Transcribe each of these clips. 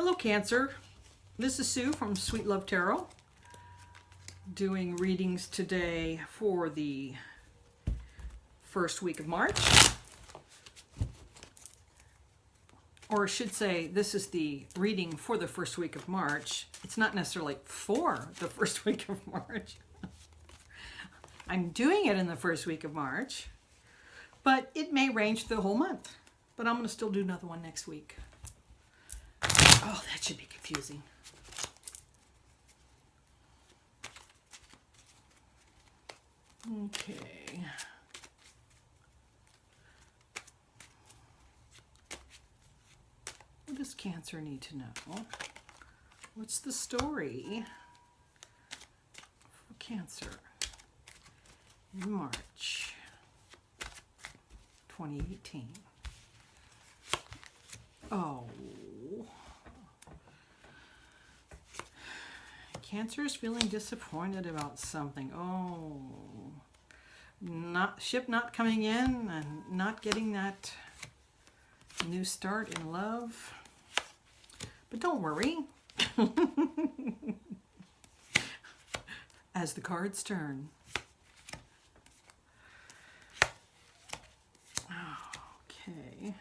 Hello, Cancer. This is Sue from Sweet Love Tarot, doing readings today for the first week of March. Or I should say, this is the reading for the first week of March. It's not necessarily for the first week of March. I'm doing it in the first week of March, but it may range the whole month. But I'm going to still do another one next week. Oh, that should be confusing. Okay. What does Cancer need to know? What's the story for Cancer in March 2018? Oh. Cancer is feeling disappointed about something. Oh. Ship not coming in and not getting that new start in love. But don't worry. As the cards turn. Okay.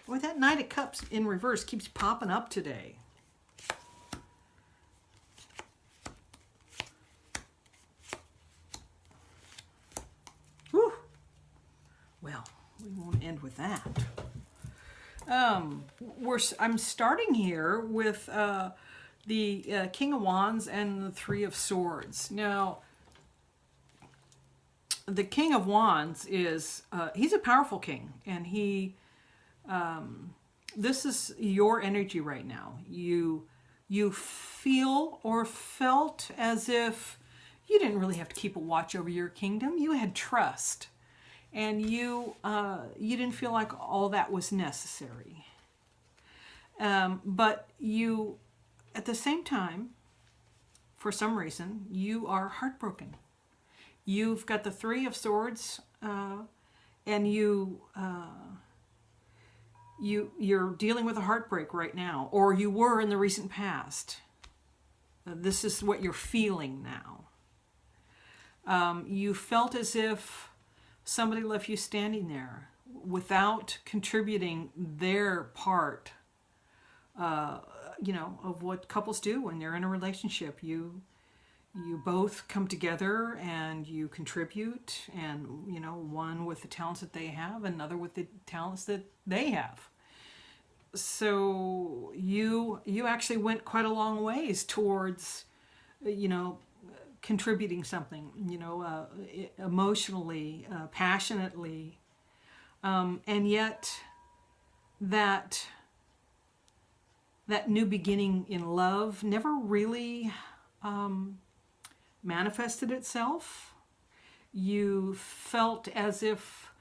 Boy, that Knight of Cups in reverse keeps popping up today. Whew. Well, we won't end with that. I'm starting here with the King of Wands and the Three of Swords. Now, the King of Wands is, he's a powerful king, and this is your energy right now. You feel or felt as if you didn't really have to keep a watch over your kingdom. You had trust. And you didn't feel like all that was necessary. But you, at the same time, for some reason, you are heartbroken. You've got the Three of Swords, and you're dealing with a heartbreak right now, or you were in the recent past. This is what you're feeling now. You felt as if somebody left you standing there without contributing their part, of what couples do when they're in a relationship. You both come together and you contribute, and, one with the talents that they have, another with the talents that they have. So you actually went quite a long ways towards, contributing something, emotionally, passionately, and yet that new beginning in love never really manifested itself. You felt as if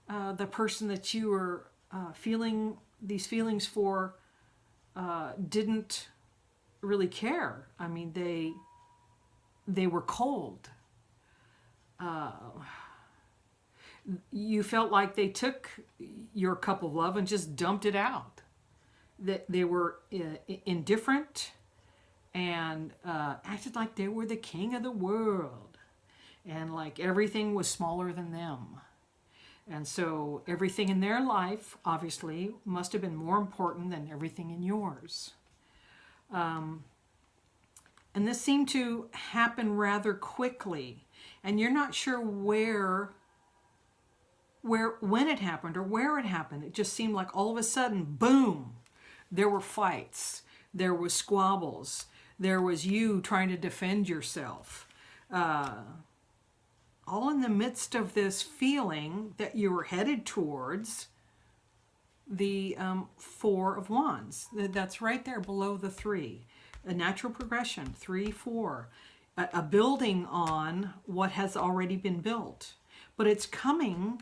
the person that you were feeling these feelings for didn't really care. I mean, they were cold. You felt like they took your cup of love and just dumped it out. That they were indifferent and acted like they were the king of the world, and like everything was smaller than them. And so everything in their life, obviously, must have been more important than everything in yours. And this seemed to happen rather quickly. And you're not sure when it happened or where it happened. It just seemed like all of a sudden, boom, there were fights. There was squabbles. There was you trying to defend yourself. All in the midst of this feeling that you were headed towards the Four of Wands. That's right there below the three. A natural progression, 3, 4. A building on what has already been built. But it's coming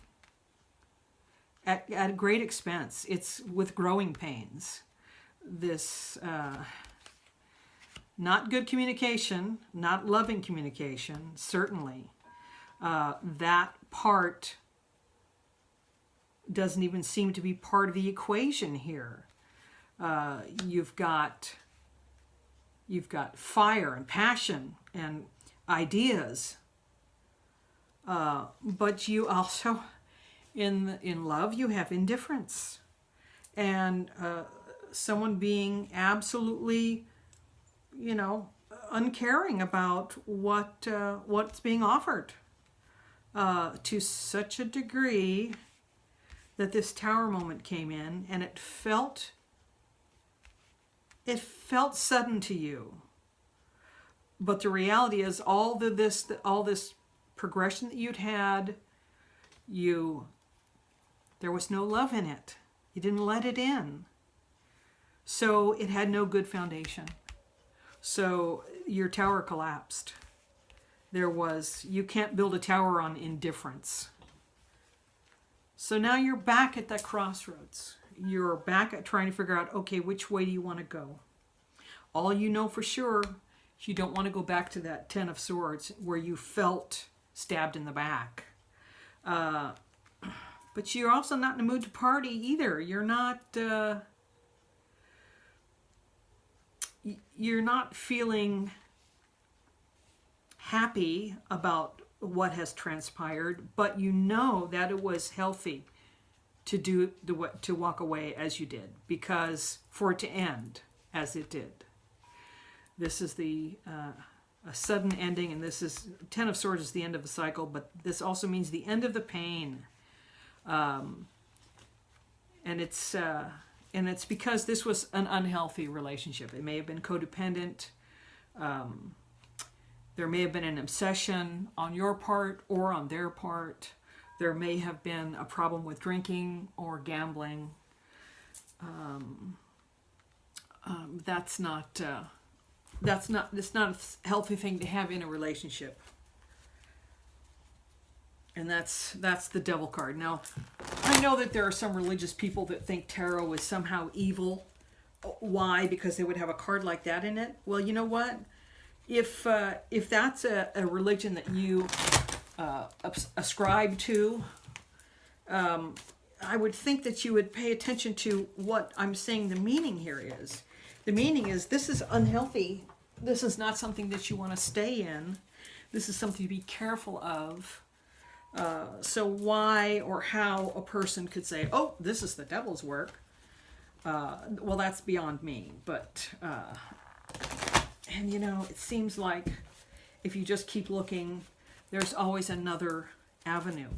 at a great expense. It's with growing pains. This not good communication, not loving communication, certainly. That part doesn't even seem to be part of the equation here. You've got fire and passion and ideas. But you also, in love, you have indifference. And someone being absolutely, uncaring about what's being offered, to such a degree that this Tower moment came in, and it felt sudden to you. But the reality is, all this progression that you'd had, there was no love in it. You didn't let it in. So it had no good foundation. So your tower collapsed. You can't build a tower on indifference. So now you're back at that crossroads. You're back at trying to figure out, okay, which way do you want to go? All you know for sure is you don't want to go back to that Ten of Swords where you felt stabbed in the back. But you're also not in the mood to party either. You're not feeling happy about what has transpired, but you know that it was healthy to walk away as you did, because for it to end as it did. This is a sudden ending, and this is Ten of Swords is the end of the cycle, but this also means the end of the pain. And it's because this was an unhealthy relationship. It may have been codependent. There may have been an obsession on your part or on their part. There may have been a problem with drinking or gambling. That's not a healthy thing to have in a relationship. And that's the Devil card. Now, I know that there are some religious people that think tarot is somehow evil. Why? Because they would have a card like that in it. Well, you know what? If that's a religion that you ascribe to, I would think that you would pay attention to what I'm saying the meaning here is. The meaning is, this is unhealthy. This is not something that you want to stay in. This is something to be careful of. So why or how a person could say, oh, this is the devil's work, well, that's beyond me. But, and it seems like if you just keep looking, there's always another avenue.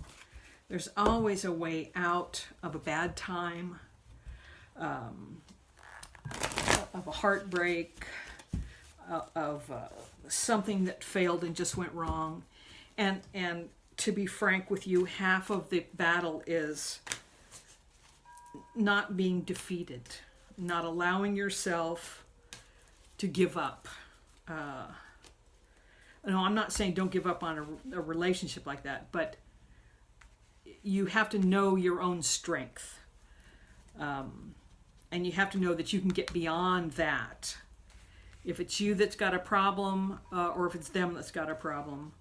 There's always a way out of a bad time, of a heartbreak, of something that failed and just went wrong. And to be frank with you, half of the battle is not being defeated, not allowing yourself to give up. No, I'm not saying don't give up on a relationship like that, but you have to know your own strength. And you have to know that you can get beyond that. If it's you that's got a problem, or if it's them that's got a problem,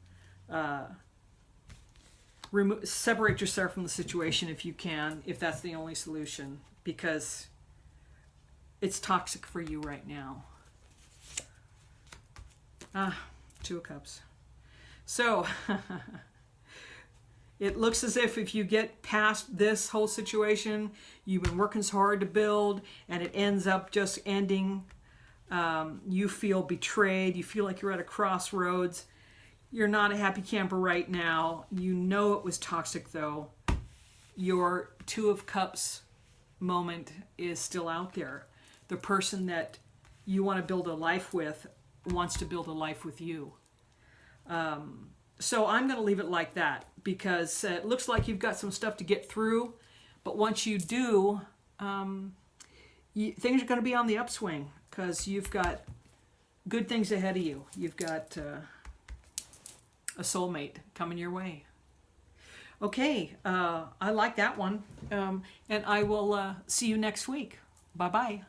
separate yourself from the situation if you can, if that's the only solution, because it's toxic for you right now. Two of Cups. So, it looks as if you get past this whole situation, you've been working so hard to build, and it ends up just ending. You feel betrayed. You feel like you're at a crossroads. You're not a happy camper right now. You know it was toxic, though. Your Two of Cups moment is still out there. The person that you want to build a life with wants to build a life with you. So I'm going to leave it like that, because it looks like you've got some stuff to get through. But once you do, things are going to be on the upswing, because you've got good things ahead of you. You've got a soulmate coming your way. Okay, I like that one. And I will see you next week. Bye-bye.